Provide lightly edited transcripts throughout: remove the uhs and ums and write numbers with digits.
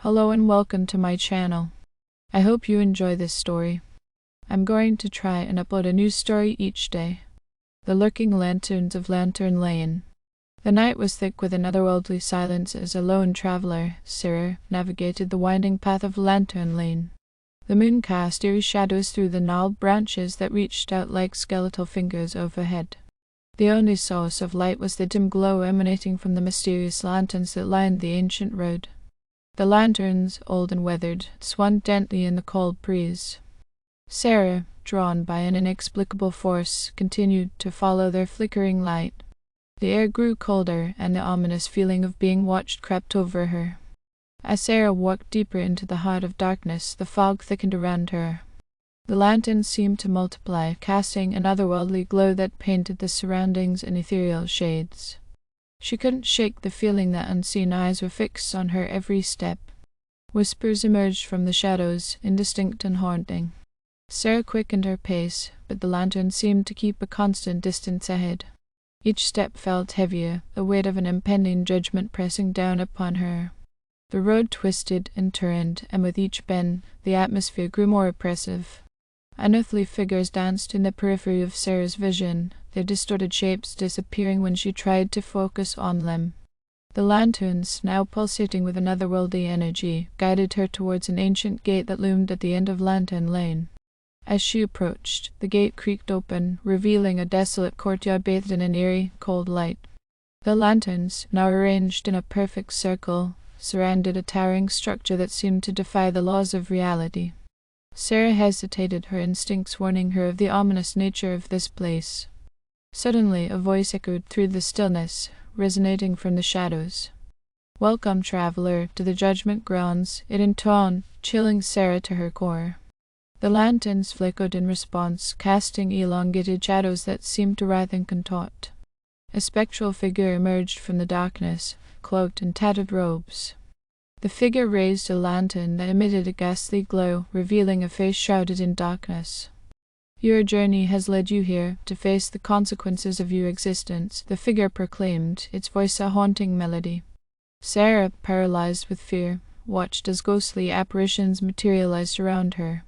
Hello and welcome to my channel. I hope you enjoy this story. I'm going to try and upload a new story each day. The Lurking Lanterns of Lantern Lane. The night was thick with an otherworldly silence as a lone traveler, Sarah, navigated the winding path of Lantern Lane. The moon cast eerie shadows through the gnarled branches that reached out like skeletal fingers overhead. The only source of light was the dim glow emanating from the mysterious lanterns that lined the ancient road. The lanterns, old and weathered, swung gently in the cold breeze. Sarah, drawn by an inexplicable force, continued to follow their flickering light. The air grew colder, and the ominous feeling of being watched crept over her. As Sarah walked deeper into the heart of darkness, the fog thickened around her. The lanterns seemed to multiply, casting an otherworldly glow that painted the surroundings in ethereal shades. She couldn't shake the feeling that unseen eyes were fixed on her every step. Whispers emerged from the shadows, indistinct and haunting. Sarah quickened her pace, but the lantern seemed to keep a constant distance ahead. Each step felt heavier, the weight of an impending judgment pressing down upon her. The road twisted and turned, and with each bend, the atmosphere grew more oppressive. Unearthly figures danced in the periphery of Sarah's vision, their distorted shapes disappearing when she tried to focus on them. The lanterns, now pulsating with an otherworldly energy, guided her towards an ancient gate that loomed at the end of Lantern Lane. As she approached, the gate creaked open, revealing a desolate courtyard bathed in an eerie, cold light. The lanterns, now arranged in a perfect circle, surrounded a towering structure that seemed to defy the laws of reality. Sarah hesitated, her instincts warning her of the ominous nature of this place. Suddenly, a voice echoed through the stillness, resonating from the shadows. "Welcome, traveler, to the Judgment Grounds," it intoned, chilling Sarah to her core. The lanterns flickered in response, casting elongated shadows that seemed to writhe and contort. A spectral figure emerged from the darkness, cloaked in tattered robes. The figure raised a lantern that emitted a ghastly glow, revealing a face shrouded in darkness. "Your journey has led you here, to face the consequences of your existence," the figure proclaimed, its voice a haunting melody. Sarah, paralyzed with fear, watched as ghostly apparitions materialized around her.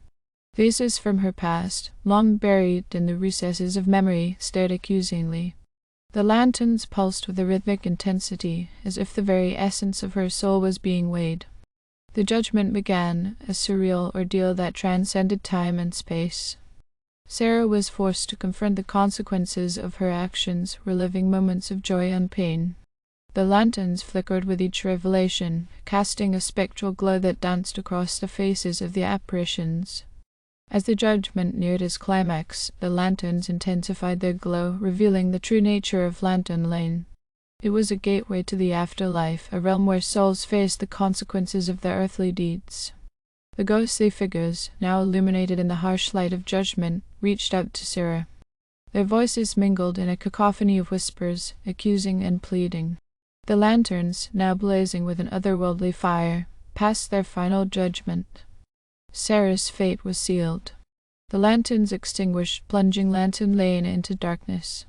Faces from her past, long buried in the recesses of memory, stared accusingly. The lanterns pulsed with a rhythmic intensity, as if the very essence of her soul was being weighed. The judgment began, a surreal ordeal that transcended time and space. Sarah was forced to confront the consequences of her actions, reliving moments of joy and pain. The lanterns flickered with each revelation, casting a spectral glow that danced across the faces of the apparitions. As the judgment neared its climax, the lanterns intensified their glow, revealing the true nature of Lantern Lane. It was a gateway to the afterlife, a realm where souls faced the consequences of their earthly deeds. The ghostly figures, now illuminated in the harsh light of judgment, reached out to Sarah. Their voices mingled in a cacophony of whispers, accusing and pleading. The lanterns, now blazing with an otherworldly fire, passed their final judgment. Sarah's fate was sealed. The lanterns extinguished, plunging Lantern Lane into darkness.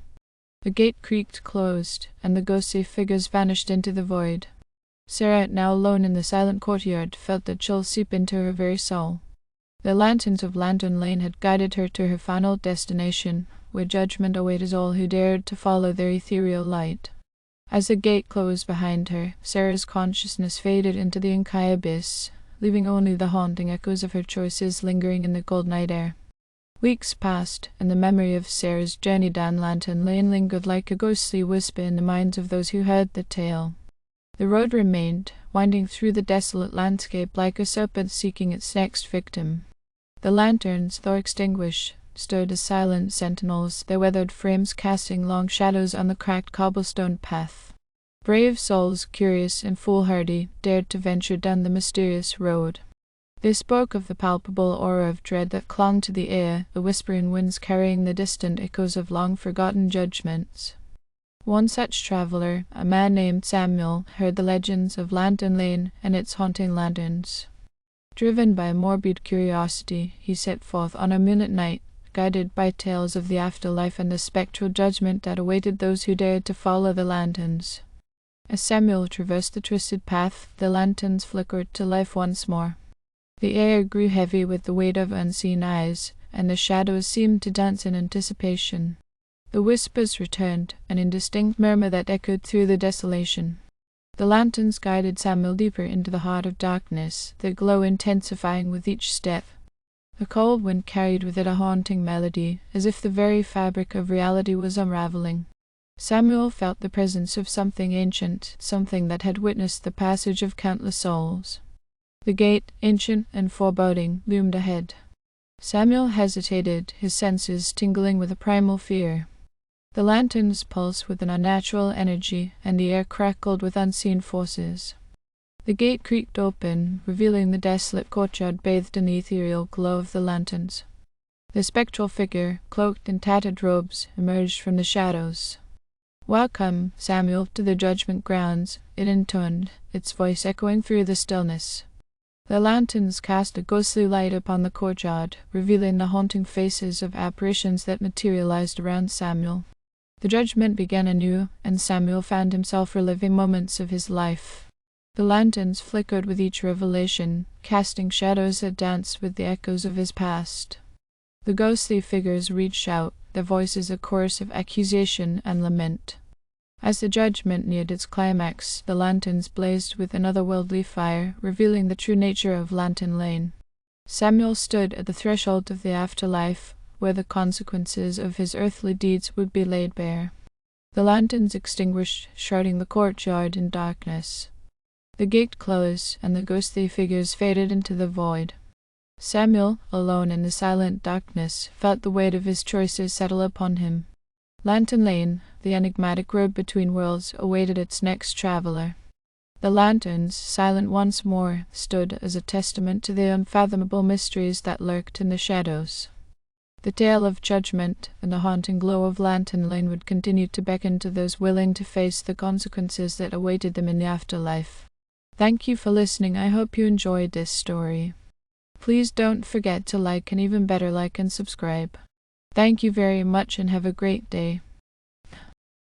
The gate creaked closed, and the ghostly figures vanished into the void. Sarah, now alone in the silent courtyard, felt the chill seep into her very soul. The lanterns of Lantern Lane had guided her to her final destination, where judgment awaited all who dared to follow their ethereal light. As the gate closed behind her, Sarah's consciousness faded into the inky abyss, leaving only the haunting echoes of her choices lingering in the cold night air. Weeks passed, and the memory of Sarah's journey down Lantern Lane lingered like a ghostly whisper in the minds of those who heard the tale. The road remained, winding through the desolate landscape like a serpent seeking its next victim. The lanterns, though extinguished, stood as silent sentinels, their weathered frames casting long shadows on the cracked cobblestone path. Brave souls, curious and foolhardy, dared to venture down the mysterious road. They spoke of the palpable aura of dread that clung to the air, the whispering winds carrying the distant echoes of long-forgotten judgments. One such traveler, a man named Samuel, heard the legends of Lantern Lane and its haunting lanterns. Driven by a morbid curiosity, he set forth on a moonlit night, guided by tales of the afterlife and the spectral judgment that awaited those who dared to follow the lanterns. As Samuel traversed the twisted path, the lanterns flickered to life once more. The air grew heavy with the weight of unseen eyes, and the shadows seemed to dance in anticipation. The whispers returned, an indistinct murmur that echoed through the desolation. The lanterns guided Samuel deeper into the heart of darkness, their glow intensifying with each step. The cold wind carried with it a haunting melody, as if the very fabric of reality was unraveling. Samuel felt the presence of something ancient, something that had witnessed the passage of countless souls. The gate, ancient and foreboding, loomed ahead. Samuel hesitated, his senses tingling with a primal fear. The lanterns pulsed with an unnatural energy, and the air crackled with unseen forces. The gate creaked open, revealing the desolate courtyard bathed in the ethereal glow of the lanterns. The spectral figure, cloaked in tattered robes, emerged from the shadows. "Welcome, Samuel, to the judgment grounds," it intoned, its voice echoing through the stillness. The lanterns cast a ghostly light upon the courtyard, revealing the haunting faces of apparitions that materialized around Samuel. The judgment began anew, and Samuel found himself reliving moments of his life. The lanterns flickered with each revelation, casting shadows that danced with the echoes of his past. The ghostly figures reached out, their voices a chorus of accusation and lament. As the judgment neared its climax, the lanterns blazed with an otherworldly fire, revealing the true nature of Lantern Lane. Samuel stood at the threshold of the afterlife, where the consequences of his earthly deeds would be laid bare. The lanterns extinguished, shrouding the courtyard in darkness. The gate closed, and the ghostly figures faded into the void. Samuel, alone in the silent darkness, felt the weight of his choices settle upon him. Lantern Lane, the enigmatic road between worlds, awaited its next traveler. The lanterns, silent once more, stood as a testament to the unfathomable mysteries that lurked in the shadows. The tale of judgment and the haunting glow of Lantern Lane would continue to beckon to those willing to face the consequences that awaited them in the afterlife. Thank you for listening. I hope you enjoyed this story. Please don't forget to like and even better like and subscribe. Thank you very much and have a great day.